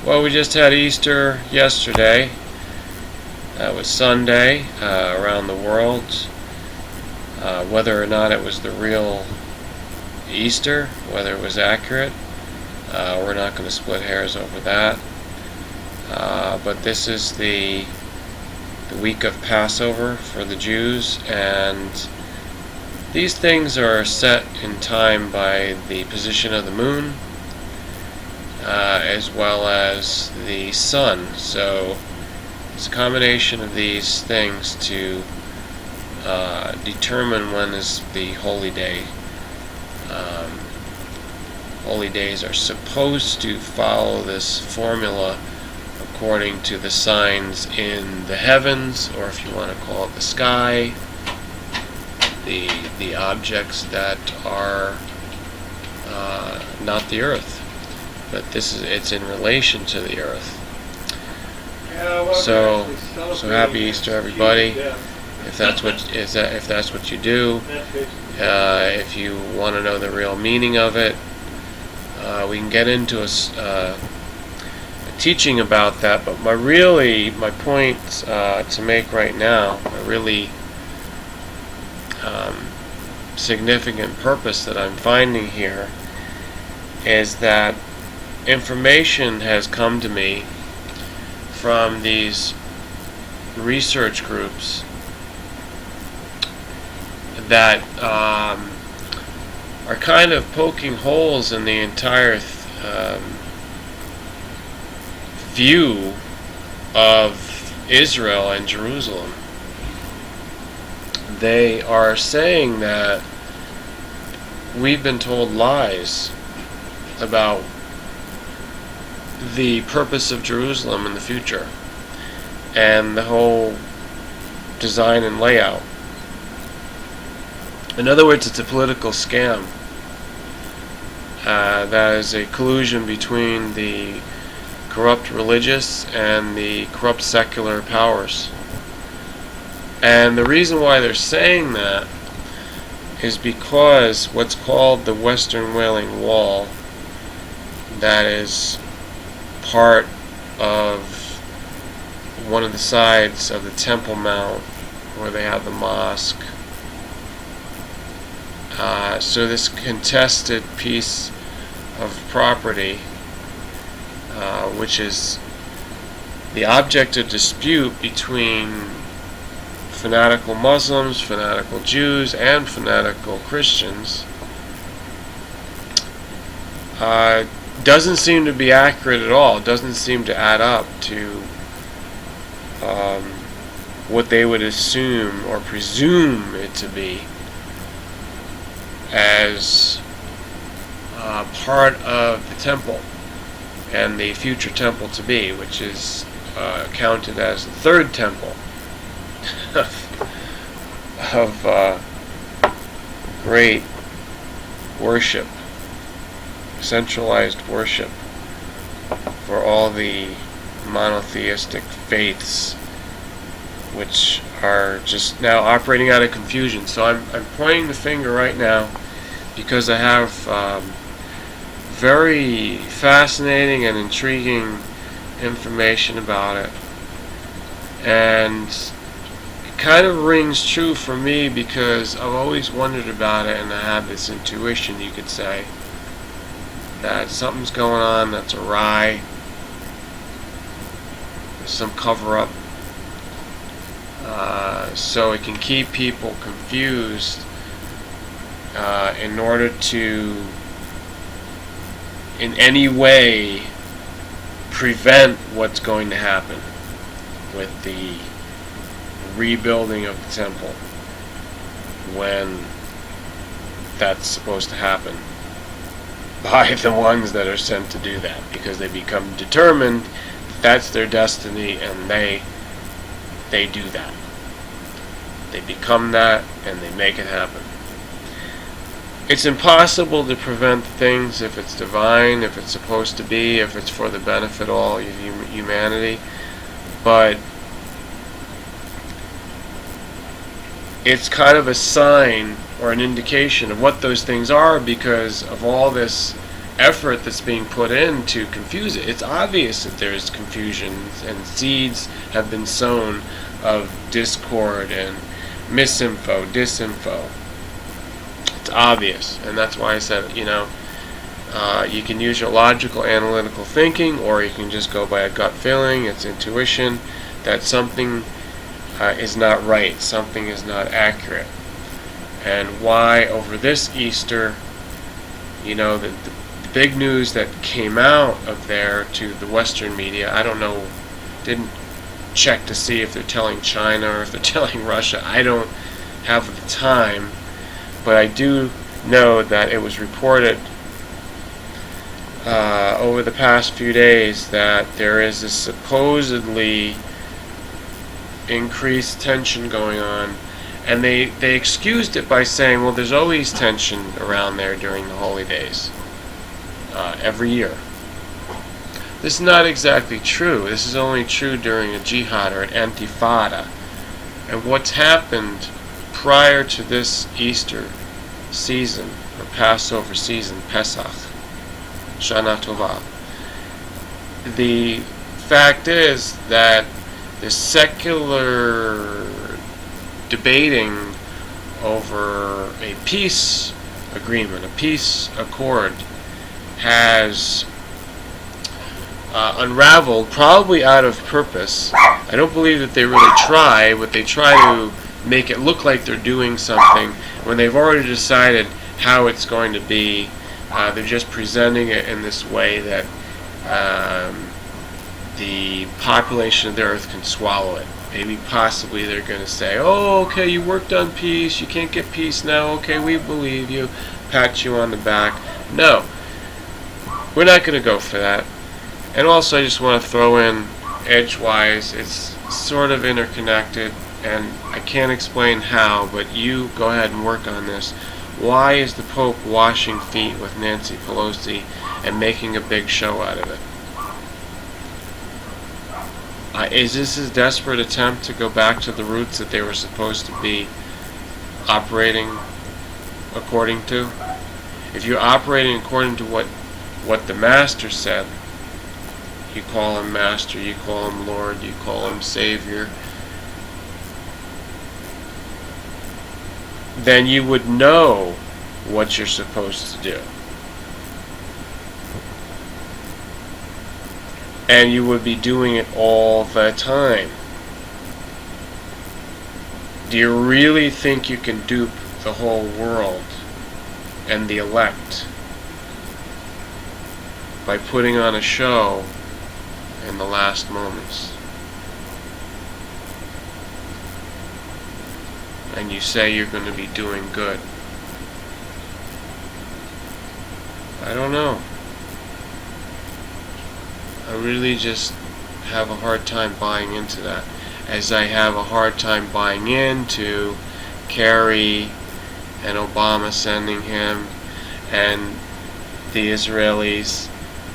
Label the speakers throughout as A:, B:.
A: Well, we just had Easter yesterday. That was Sunday around the world. Whether or not it was the real Easter, whether it was accurate, we're not going to split hairs over that. But this is the week of Passover for the Jews, and these things are set in time by the position of the moon, as well as the sun. So it's a combination of these things to determine when is the holy day. Holy days are supposed to follow this formula according to the signs in the heavens, or if you want to call it the sky, the objects that are not the earth, but it's in relation to the earth. So happy Easter, everybody! If that's what you do, if you want to know the real meaning of it, we can get into a teaching about that. But my point to make right now, a really significant purpose that I'm finding here, is that information has come to me from these research groups that are kind of poking holes in the entire view of Israel and Jerusalem. They are saying that we've been told lies about the purpose of Jerusalem in the future and the whole design and layout. In other words, it's a political scam. That is a collusion between the corrupt religious and the corrupt secular powers. And the reason why they're saying that is because what's called the Western Wailing Wall, that is part of one of the sides of the TempleMount where they have the mosque. So this contested piece of property, which is the object of dispute between fanatical Muslims, fanatical Jews, and fanatical Christians, doesn't seem to be accurate at all. It doesn't seem to add up to what they would assume or presume it to be as part of the temple and the future temple to be, which is counted as the third temple of great worship, centralized worship for all the monotheistic faiths, which are just now operating out of confusion. So I'm pointing the finger right now because I have very fascinating and intriguing information about it, and it kind of rings true for me because I've always wondered about it, and I have this intuition, you could say, that something's going on that's awry. There's some cover-up, so it can keep people confused in order to in any way prevent what's going to happen with the rebuilding of the temple when that's supposed to happen by the ones that are sent to do that, because they become determined that's their destiny, and they do that. They become that, and they make it happen. It's impossible to prevent things if it's divine, if it's supposed to be, if it's for the benefit of all of humanity. But it's kind of a sign or an indication of what those things are because of all this effort that's being put in to confuse it. It's obvious that there's confusion and seeds have been sown of discord and misinfo, disinfo. It's obvious, and that's why I said, you can use your logical, analytical thinking, or you can just go by a gut feeling. It's intuition that something is not right, something is not accurate. And why over this Easter, the big news that came out of there to the Western media, I don't know, didn't check to see if they're telling China or if they're telling Russia. I don't have the time, but I do know that it was reported over the past few days that there is a supposedly increased tension going on, and they excused it by saying, well, there's always tension around there during the holy days, every year. This is not exactly true. This is only true during a jihad or an intifada. And what's happened prior to this Easter season, or Passover season, Pesach, Shana Tova, the fact is that the secular debating over a peace agreement, a peace accord, has unraveled, probably out of purpose. I don't believe that they really try, but they try to make it look like they're doing something when they've already decided how it's going to be. They're just presenting it in this way that the population of the earth can swallow it. Maybe possibly they're going to say, oh, okay, you worked on peace, you can't get peace now, okay, we believe you, pat you on the back. No, we're not going to go for that. And also I just want to throw in, edgewise, it's sort of interconnected, and I can't explain how, but you go ahead and work on this. Why is the Pope washing feet with Nancy Pelosi and making a big show out of it? Is this a desperate attempt to go back to the roots that they were supposed to be operating according to? If you're operating according to what the Master said, you call him Master, you call him Lord, you call him Savior, then you would know what you're supposed to do. And you would be doing it all the time. Do you really think you can dupe the whole world and the elect by putting on a show in the last moments? And you say you're going to be doing good. I don't know. I really just have a hard time buying into that, as I have a hard time buying into Kerry and Obama sending him and the Israelis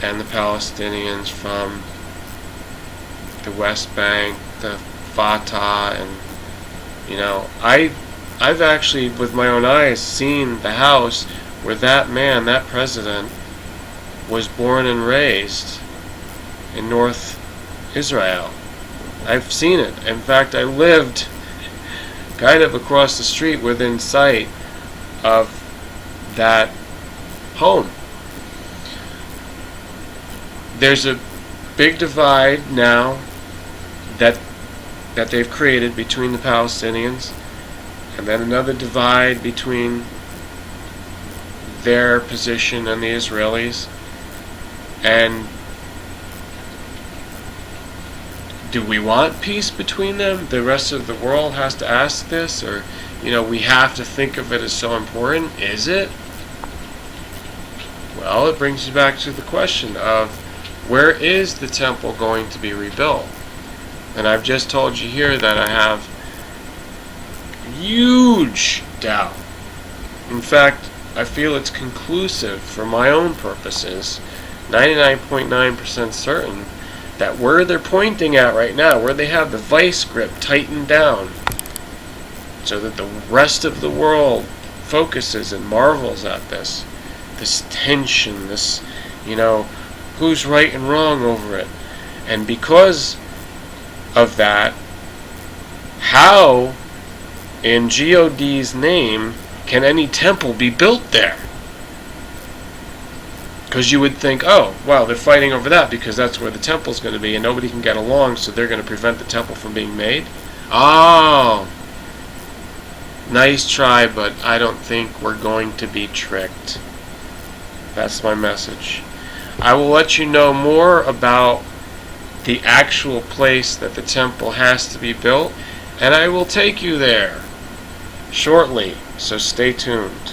A: and the Palestinians from the West Bank, the Fatah, and I've actually with my own eyes seen the house where that man, that president, was born and raised in North Israel. I've seen it. In fact, I lived kind of across the street within sight of that home. There's a big divide now that they've created between the Palestinians, and then another divide between their position and the Israelis. And do we want peace between them? The rest of the world has to ask this, or we have to think of it as so important. Is it? Well, it brings you back to the question of, where is the temple going to be rebuilt? And I've just told you here that I have huge doubt. In fact, I feel it's conclusive for my own purposes, 99.9% certain, that where they're pointing at right now, where they have the vice grip tightened down so that the rest of the world focuses and marvels at this, this tension, this, who's right and wrong over it. And because of that, how in God's name can any temple be built there? Because you would think, oh, well, they're fighting over that because that's where the temple's going to be and nobody can get along, so they're going to prevent the temple from being made. Oh, nice try, but I don't think we're going to be tricked. That's my message. I will let you know more about the actual place that the temple has to be built, and I will take you there shortly, so stay tuned.